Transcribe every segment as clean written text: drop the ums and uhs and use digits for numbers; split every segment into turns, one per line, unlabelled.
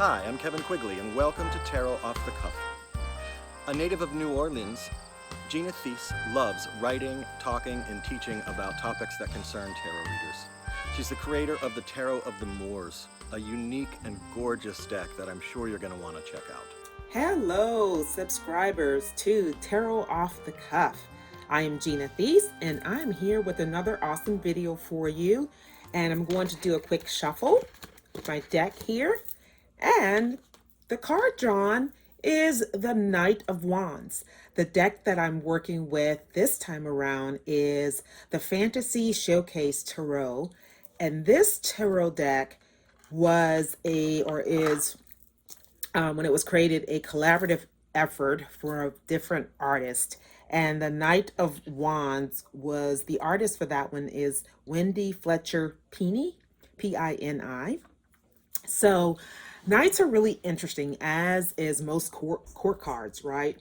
Hi, I'm Kevin Quigley, and welcome to Tarot Off the Cuff. A native of New Orleans, Gina Thies loves writing, talking, and teaching about topics that concern tarot readers. She's the creator of the Tarot of the Moors, a unique and gorgeous deck that I'm sure you're going to want to check out.
Hello, subscribers to Tarot Off the Cuff. I am Gina Thies, and I'm here with another awesome video for you. And I'm going to do a quick shuffle with my deck here. And the card drawn is the Knight of Wands. The deck that I'm working with this time around is the Fantasy Showcase Tarot. And this tarot deck was when it was created, a collaborative effort for a different artist. And the Knight of Wands was, the artist for that one is Wendy Fletcher Pini, Pini. So Knights are really interesting, as is most court cards, right?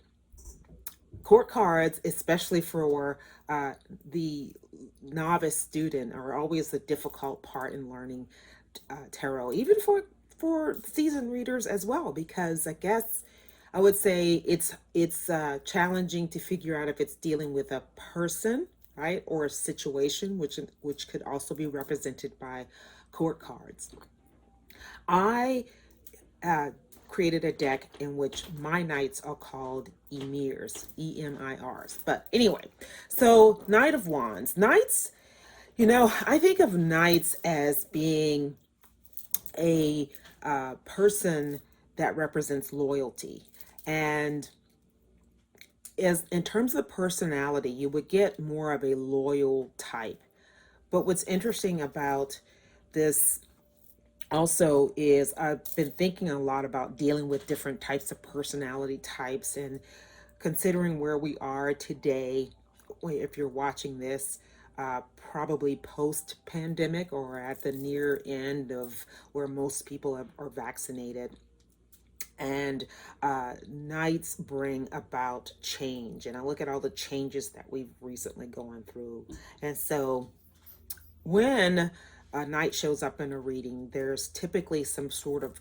Court cards, especially for the novice student, are always the difficult part in learning tarot, even for seasoned readers as well, because I guess I would say it's challenging to figure out if it's dealing with a person, right, or a situation, which could also be represented by court cards. I created a deck in which my knights are called emirs, emirs. But anyway, so Knight of Wands, knights. I think of knights as being a person that represents loyalty, and as in terms of personality, you would get more of a loyal type. But what's interesting about this also is I've been thinking a lot about dealing with different types of personality types, and considering where we are today, if you're watching this, probably post-pandemic or at the near end of where most people are vaccinated. And nights bring about change. And I look at all the changes that we've recently gone through. And so when a knight shows up in a reading, there's typically some sort of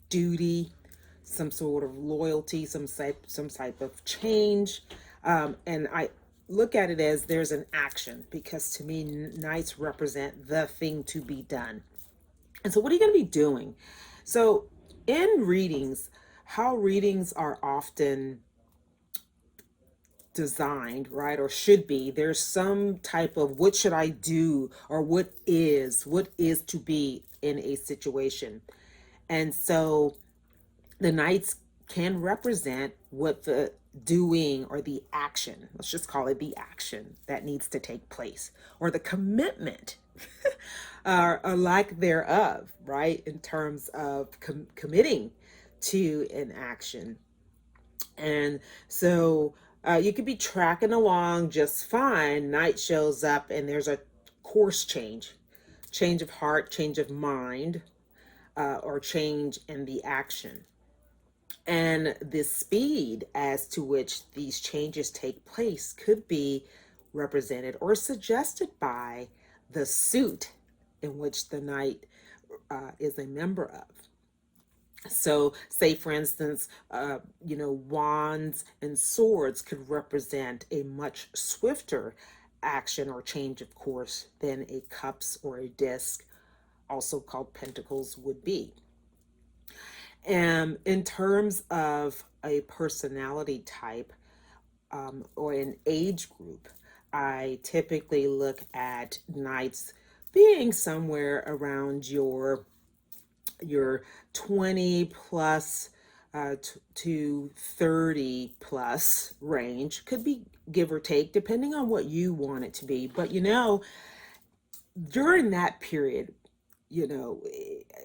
duty, some sort of loyalty, some type of change. And I look at it as there's an action, because to me, knights represent the thing to be done. And so what are you going to be doing? So in readings, how readings are often designed, right, or should be, there's some type of what should I do, or what is to be in a situation. And so the knights can represent what the doing or the action, let's just call it the action, that needs to take place, or the commitment or lack thereof, right, in terms of committing to an action. And so you could be tracking along just fine. Night shows up and there's a course change of heart, change of mind, or change in the action. And the speed as to which these changes take place could be represented or suggested by the suit in which the knight is a member of. So say, for instance, wands and swords could represent a much swifter action or change of course than a cups or a disc, also called pentacles, would be. And in terms of a personality type or an age group, I typically look at knights being somewhere around your 20 plus to 30 plus range. Could be give or take, depending on what you want it to be. But during that period,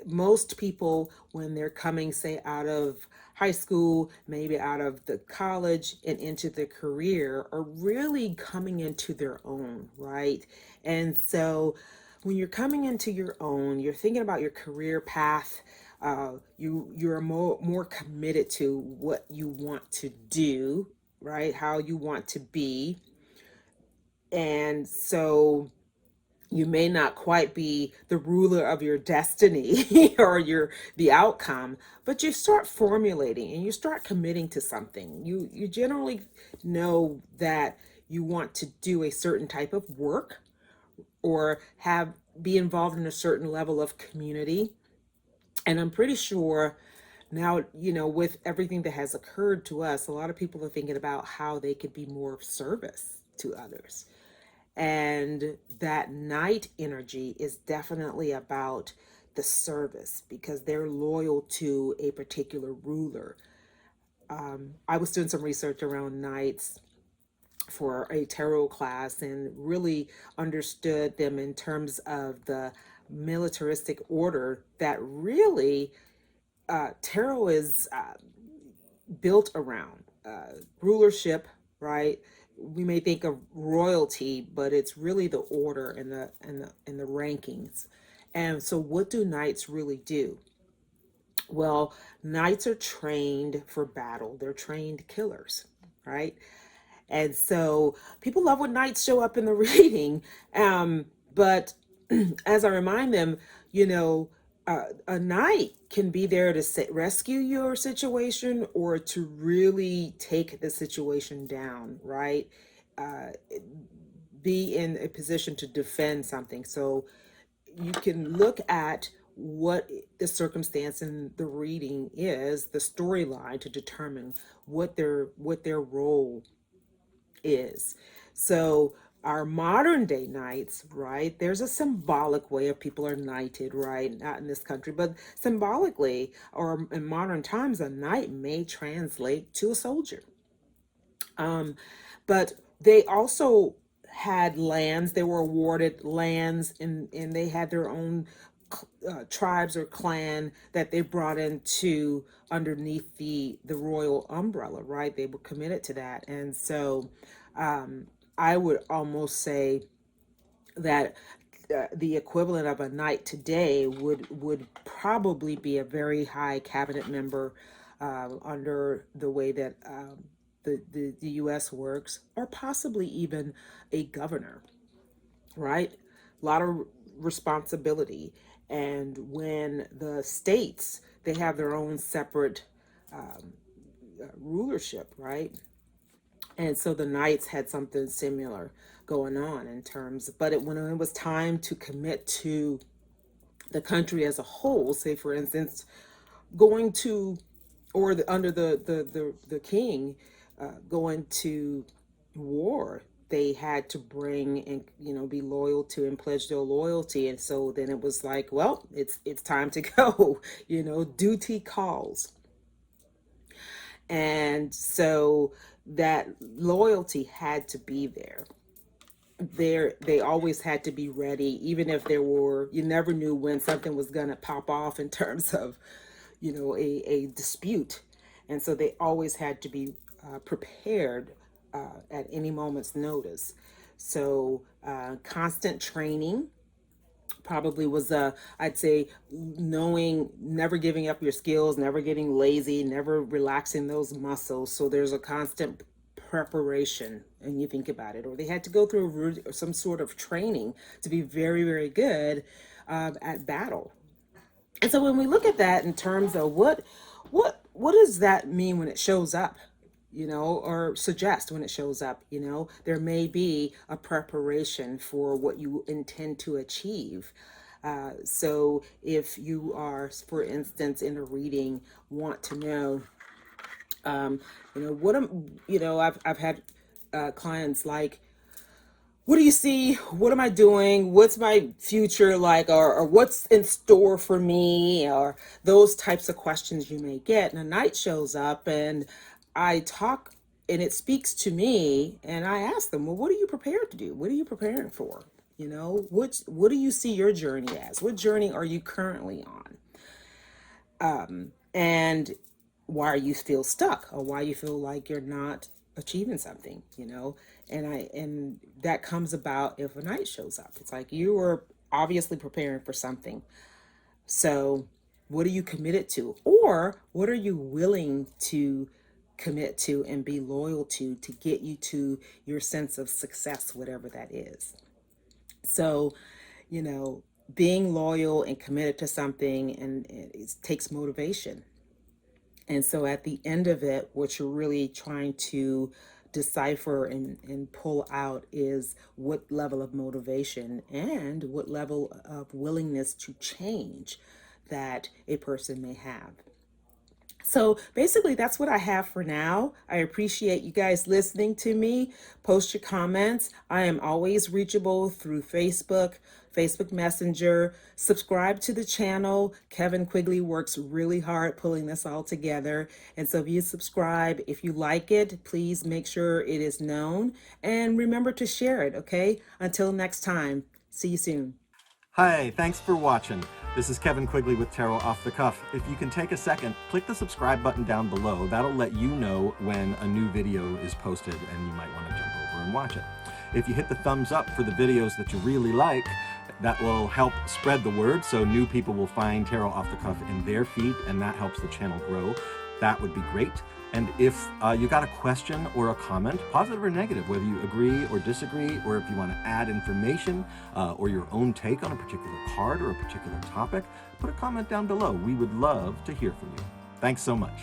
most people, when they're coming, say, out of high school, maybe out of the college and into the career, are really coming into their own, right? And so when you're coming into your own, you're thinking about your career path. You're more committed to what you want to do, right? How you want to be. And so You may not quite be the ruler of your destiny or the outcome, but you start formulating and you start committing to something. You generally know that you want to do a certain type of work or have be involved in a certain level of community. And I'm pretty sure now, with everything that has occurred to us, a lot of people are thinking about how they could be more of service to others. And that night energy is definitely about the service because they're loyal to a particular ruler. I was doing some research around knights for a tarot class and really understood them in terms of the militaristic order that really tarot is built around rulership, right? We may think of royalty, but it's really the order and the rankings. And so, what do knights really do? Well, knights are trained for battle. They're trained killers, right? And so people love when knights show up in the reading. But as I remind them, you know, a knight can be there to rescue your situation or to really take the situation down, right? Uh, be in a position to defend something. So you can look at what the circumstance in the reading is, the storyline, to determine what their role is. So our modern day knights, right? There's a symbolic way of people are knighted, right? Not in this country, but symbolically, or in modern times, a knight may translate to a soldier. But they also had lands. They were awarded lands, and they had their own tribes or clan that they brought into underneath the royal umbrella, right? They were committed to that. And so I would almost say that the equivalent of a knight today would probably be a very high cabinet member under the way that the U.S. works, or possibly even a governor, right? A lot of responsibility. And when the states, they have their own separate rulership, right? And so the Knights had something similar going on in terms, but when it was time to commit to the country as a whole, say for instance, going to, or under the king, going to war, they had to bring and be loyal to and pledge their loyalty. And so then it was like, well, it's time to go. Duty calls. And so that loyalty had to be there. They always had to be ready, even if you never knew when something was going to pop off in terms of a dispute. And so they always had to be prepared at any moment's notice. So constant training probably was I'd say, knowing, never giving up your skills, never getting lazy, never relaxing those muscles. So there's a constant preparation, and you think about it, or they had to go through some sort of training to be very, very good at battle. And so when we look at that in terms of what does that mean when it shows up, or suggest when it shows up, there may be a preparation for what you intend to achieve. So if you are, for instance, in a reading, want to know, what am, I've had clients like, what do you see? What am I doing? What's my future like? Or what's in store for me? Or those types of questions you may get. And a knight shows up and I talk, and it speaks to me, and I ask them, well, what are you prepared to do? What are you preparing for? What do you see your journey as? What journey are you currently on? And why you feel stuck, or why you feel like you're not achieving something, and that comes about if a knight shows up. It's like you are obviously preparing for something. So what are you committed to, or what are you willing to commit to and be loyal to get you to your sense of success, whatever that is? So you know, being loyal and committed to something, and it takes motivation. And so at the end of it, what you're really trying to decipher and pull out is what level of motivation and what level of willingness to change that a person may have. So basically, that's what I have for now. I appreciate you guys listening to me. Post your comments. I am always reachable through Facebook, Facebook Messenger. Subscribe to the channel. Kevin Quigley works really hard pulling this all together. And so if you subscribe, if you like it, please make sure it is known. And remember to share it, okay? Until next time, see you soon.
Hi, thanks for watching. This is Kevin Quigley with Tarot Off the Cuff. If you can take a second, click the subscribe button down below. That'll let you know when a new video is posted and you might want to jump over and watch it. If you hit the thumbs up for the videos that you really like, that will help spread the word so new people will find Tarot Off the Cuff in their feed, and that helps the channel grow. That would be great. And if you got a question or a comment, positive or negative, whether you agree or disagree, or if you want to add information or your own take on a particular card or a particular topic, put a comment down below. We would love to hear from you. Thanks so much.